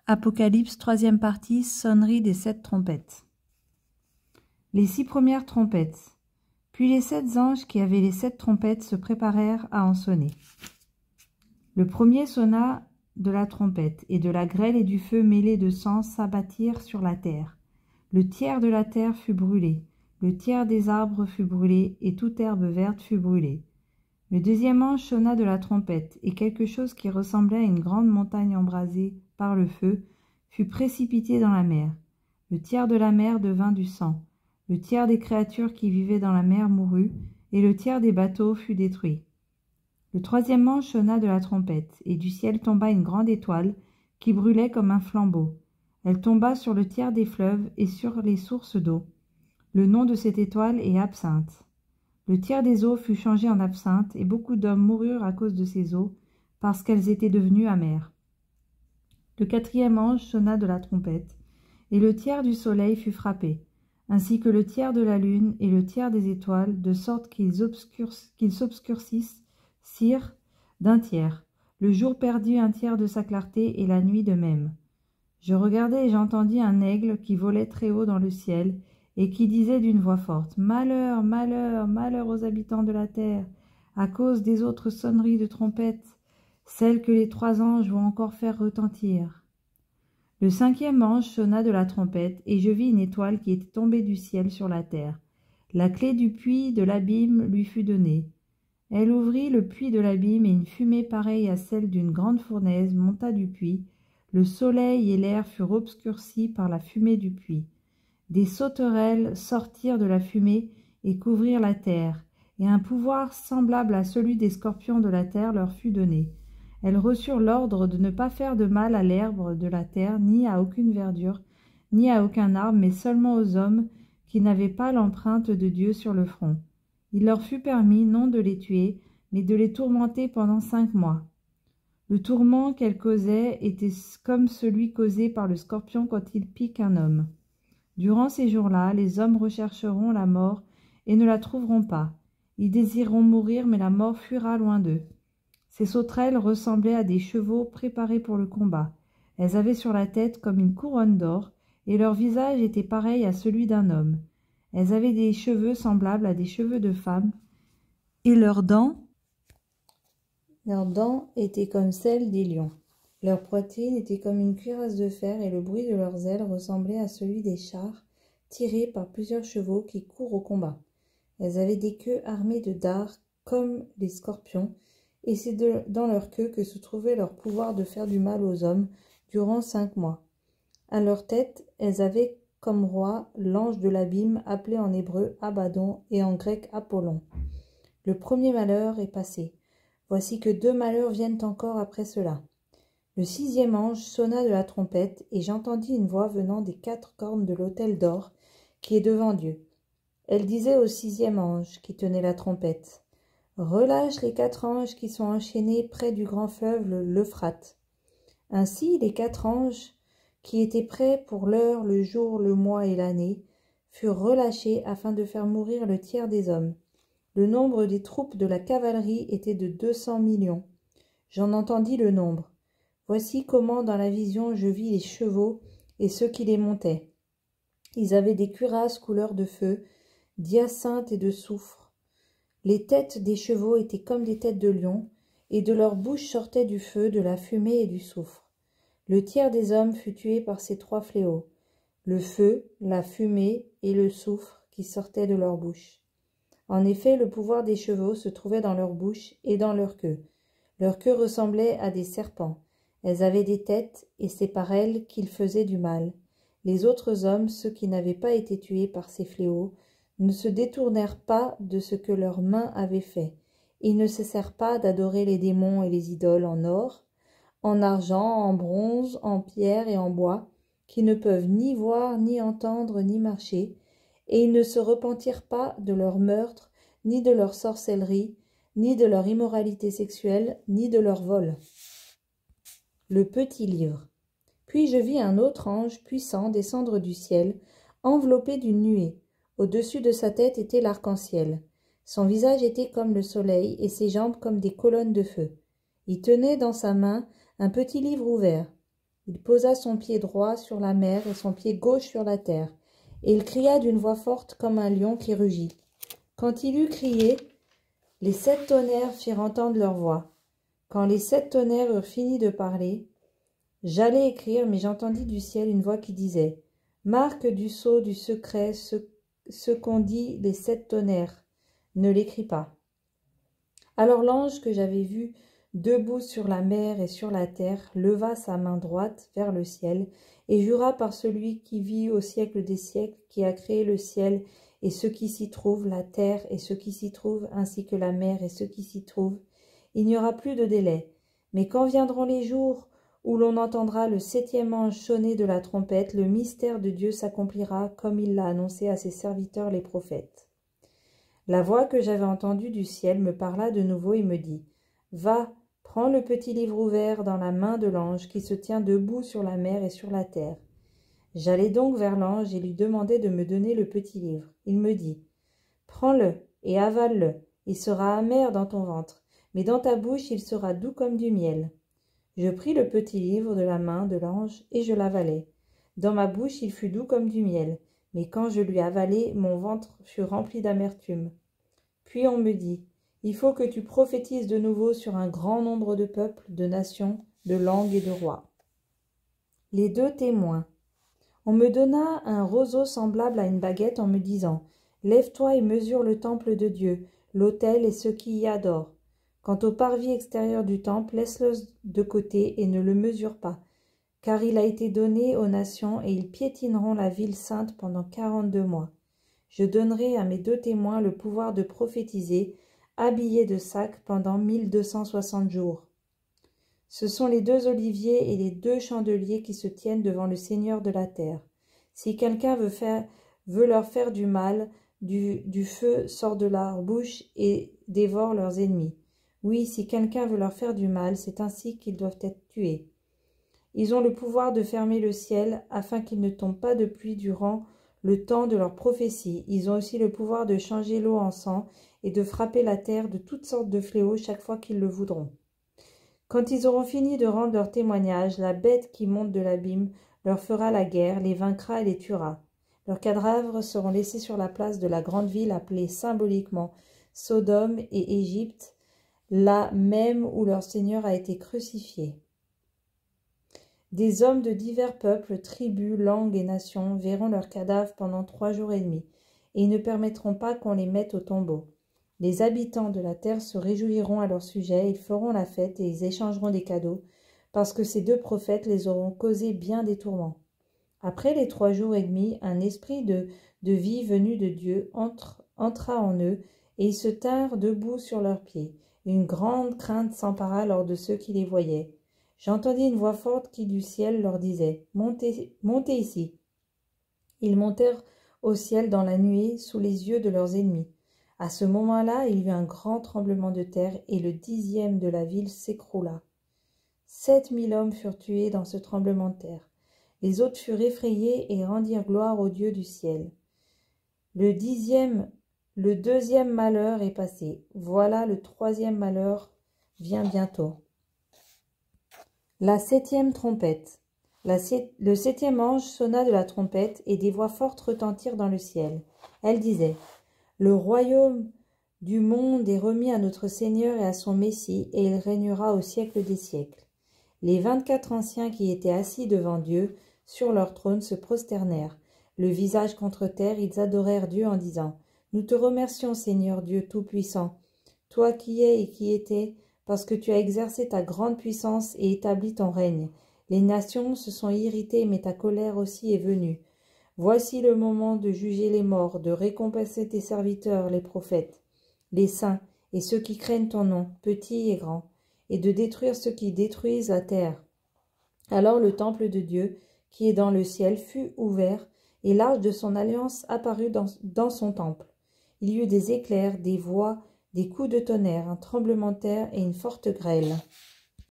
Apocalypse, troisième partie, sonnerie des 7 trompettes. Les 6 premières trompettes. Puis les 7 anges qui avaient les 7 trompettes se préparèrent à en sonner. Le premier sonna de la trompette, et de la grêle et du feu mêlés de sang s'abattirent sur la terre. Le tiers de la terre fut brûlé, le tiers des arbres fut brûlé, et toute herbe verte fut brûlée. Le deuxième ange sonna de la trompette, et quelque chose qui ressemblait à une grande montagne embrasée par le feu fut précipité dans la mer. Le tiers de la mer devint du sang. Le tiers des créatures qui vivaient dans la mer mourut, et le tiers des bateaux fut détruit. Le troisième ange sonna de la trompette, et du ciel tomba une grande étoile qui brûlait comme un flambeau. Elle tomba sur le tiers des fleuves et sur les sources d'eau. Le nom de cette étoile est Absinthe. Le tiers des eaux fut changé en absinthe, et beaucoup d'hommes moururent à cause de ces eaux, parce qu'elles étaient devenues amères. Le quatrième ange sonna de la trompette, et le tiers du soleil fut frappé, ainsi que le tiers de la lune et le tiers des étoiles, de sorte qu'ils s'obscurcissent d'un tiers. Le jour perdit un tiers de sa clarté, et la nuit de même. Je regardai et j'entendis un aigle qui volait très haut dans le ciel, et qui disait d'une voix forte : « Malheur, malheur, malheur aux habitants de la terre, à cause des autres sonneries de trompettes, celles que les 3 anges vont encore faire retentir. » Le cinquième ange sonna de la trompette, et je vis une étoile qui était tombée du ciel sur la terre. La clé du puits de l'abîme lui fut donnée. Elle ouvrit le puits de l'abîme, et une fumée pareille à celle d'une grande fournaise monta du puits. Le soleil et l'air furent obscurcis par la fumée du puits. Des sauterelles sortirent de la fumée et couvrirent la terre, et un pouvoir semblable à celui des scorpions de la terre leur fut donné. Elles reçurent l'ordre de ne pas faire de mal à l'herbe de la terre, ni à aucune verdure, ni à aucun arbre, mais seulement aux hommes qui n'avaient pas l'empreinte de Dieu sur le front. Il leur fut permis non de les tuer, mais de les tourmenter pendant 5 mois. Le tourment qu'elles causaient était comme celui causé par le scorpion quand il pique un homme. Durant ces jours-là, les hommes rechercheront la mort et ne la trouveront pas. Ils désireront mourir, mais la mort fuira loin d'eux. Ces sauterelles ressemblaient à des chevaux préparés pour le combat. Elles avaient sur la tête comme une couronne d'or, et leur visage était pareil à celui d'un homme. Elles avaient des cheveux semblables à des cheveux de femme, et leurs dents étaient comme celles des lions. Leur poitrine était comme une cuirasse de fer, et le bruit de leurs ailes ressemblait à celui des chars tirés par plusieurs chevaux qui courent au combat. Elles avaient des queues armées de dards comme les scorpions, et c'est dans leur queue que se trouvait leur pouvoir de faire du mal aux hommes durant 5 mois. À leur tête, elles avaient comme roi l'ange de l'abîme, appelé en hébreu Abaddon et en grec Apollon. Le premier malheur est passé. Voici que 2 malheurs viennent encore après cela. Le 6e ange sonna de la trompette, et j'entendis une voix venant des 4 cornes de l'autel d'or qui est devant Dieu. Elle disait au 6e ange qui tenait la trompette : « Relâche les 4 anges qui sont enchaînés près du grand fleuve l'Euphrate. » Ainsi les 4 anges qui étaient prêts pour l'heure, le jour, le mois et l'année furent relâchés afin de faire mourir le tiers des hommes. Le nombre des troupes de la cavalerie était de 200 millions. J'en entendis le nombre. Voici comment dans la vision je vis les chevaux et ceux qui les montaient. Ils avaient des cuirasses couleur de feu, d'hyacinthe et de soufre. Les têtes des chevaux étaient comme des têtes de lions, et de leur bouche sortait du feu, de la fumée et du soufre. Le tiers des hommes fut tué par ces 3 fléaux, le feu, la fumée et le soufre qui sortaient de leur bouche. En effet, le pouvoir des chevaux se trouvait dans leur bouche et dans leur queue. Leur queue ressemblait à des serpents. Elles avaient des têtes, et c'est par elles qu'ils faisaient du mal. Les autres hommes, ceux qui n'avaient pas été tués par ces fléaux, ne se détournèrent pas de ce que leurs mains avaient fait. Ils ne cessèrent pas d'adorer les démons et les idoles en or, en argent, en bronze, en pierre et en bois, qui ne peuvent ni voir, ni entendre, ni marcher, et ils ne se repentirent pas de leur meurtre, ni de leur sorcellerie, ni de leur immoralité sexuelle, ni de leur vol. Le petit livre. Puis je vis un autre ange puissant descendre du ciel, enveloppé d'une nuée. Au-dessus de sa tête était l'arc-en-ciel. Son visage était comme le soleil, et ses jambes comme des colonnes de feu. Il tenait dans sa main un petit livre ouvert. Il posa son pied droit sur la mer et son pied gauche sur la terre. Et il cria d'une voix forte comme un lion qui rugit. Quand il eut crié, les 7 tonnerres firent entendre leur voix. Quand les 7 tonnerres eurent fini de parler, j'allais écrire, mais j'entendis du ciel une voix qui disait « Marque du sceau du secret ce qu'ont dit les 7 tonnerres. Ne l'écris pas. » Alors l'ange que j'avais vu debout sur la mer et sur la terre leva sa main droite vers le ciel et jura par celui qui vit au siècle des siècles, qui a créé le ciel et ce qui s'y trouve, la terre et ce qui s'y trouve, ainsi que la mer et ce qui s'y trouve, il n'y aura plus de délai. Mais quand viendront les jours où l'on entendra le 7e ange sonner de la trompette, le mystère de Dieu s'accomplira comme il l'a annoncé à ses serviteurs les prophètes. La voix que j'avais entendue du ciel me parla de nouveau et me dit « Va, prends le petit livre ouvert dans la main de l'ange qui se tient debout sur la mer et sur la terre. » J'allai donc vers l'ange et lui demandai de me donner le petit livre. Il me dit « Prends-le et avale-le, il sera amer dans ton ventre, mais dans ta bouche il sera doux comme du miel. » Je pris le petit livre de la main de l'ange et je l'avalai. Dans ma bouche il fut doux comme du miel, mais quand je l'eus avalé, mon ventre fut rempli d'amertume. Puis on me dit « Il faut que tu prophétises de nouveau sur un grand nombre de peuples, de nations, de langues et de rois. » Les 2 témoins. On me donna un roseau semblable à une baguette en me disant « Lève-toi et mesure le temple de Dieu, l'autel et ceux qui y adorent. Quant au parvis extérieur du temple, laisse-le de côté et ne le mesure pas, car il a été donné aux nations et ils piétineront la ville sainte pendant 42 mois. Je donnerai à mes 2 témoins le pouvoir de prophétiser, habillés de sacs pendant 1260 jours. Ce sont les 2 oliviers et les 2 chandeliers qui se tiennent devant le Seigneur de la terre. Si quelqu'un veut leur faire du mal, du feu sort de leur bouche et dévore leurs ennemis. Oui, si quelqu'un veut leur faire du mal, c'est ainsi qu'ils doivent être tués. Ils ont le pouvoir de fermer le ciel afin qu'il ne tombe pas de pluie durant le temps de leur prophétie. Ils ont aussi le pouvoir de changer l'eau en sang et de frapper la terre de toutes sortes de fléaux chaque fois qu'ils le voudront. Quand ils auront fini de rendre leur témoignage, la bête qui monte de l'abîme leur fera la guerre, les vaincra et les tuera. Leurs cadavres seront laissés sur la place de la grande ville appelée symboliquement Sodome et Égypte, là même où leur Seigneur a été crucifié. Des hommes de divers peuples, tribus, langues et nations verront leurs cadavres pendant 3 jours et demi, et ils ne permettront pas qu'on les mette au tombeau. Les habitants de la terre se réjouiront à leur sujet, ils feront la fête et ils échangeront des cadeaux, parce que ces 2 prophètes les auront causé bien des tourments. Après les 3 jours et demi, un esprit de vie venu de Dieu entra en eux, et ils se tinrent debout sur leurs pieds. Une grande crainte s'empara lors de ceux qui les voyaient. J'entendis une voix forte qui du ciel leur disait « Montez ici !» Ils montèrent au ciel dans la nuée sous les yeux de leurs ennemis. À ce moment-là, il y eut un grand tremblement de terre et le 10e de la ville s'écroula. 7000 hommes furent tués dans ce tremblement de terre. Les autres furent effrayés et rendirent gloire au Dieu du ciel. Le 2e malheur est passé. Voilà le 3e malheur vient bientôt. La 7e trompette. Le 7e ange sonna de la trompette et des voix fortes retentirent dans le ciel. Elle disait « Le royaume du monde est remis à notre Seigneur et à son Messie, et il régnera au siècle des siècles. » Les 24 anciens qui étaient assis devant Dieu sur leur trône se prosternèrent. Le visage contre terre, ils adorèrent Dieu en disant « Nous te remercions, Seigneur Dieu Tout-Puissant, toi qui es et qui étais, parce que tu as exercé ta grande puissance et établi ton règne. Les nations se sont irritées, mais ta colère aussi est venue. Voici le moment de juger les morts, de récompenser tes serviteurs, les prophètes, les saints et ceux qui craignent ton nom, petits et grands, et de détruire ceux qui détruisent la terre. » Alors le temple de Dieu, qui est dans le ciel, fut ouvert, et l'arche de son alliance apparut dans son temple. Il y eut des éclairs, des voix, des coups de tonnerre, un tremblement de terre et une forte grêle.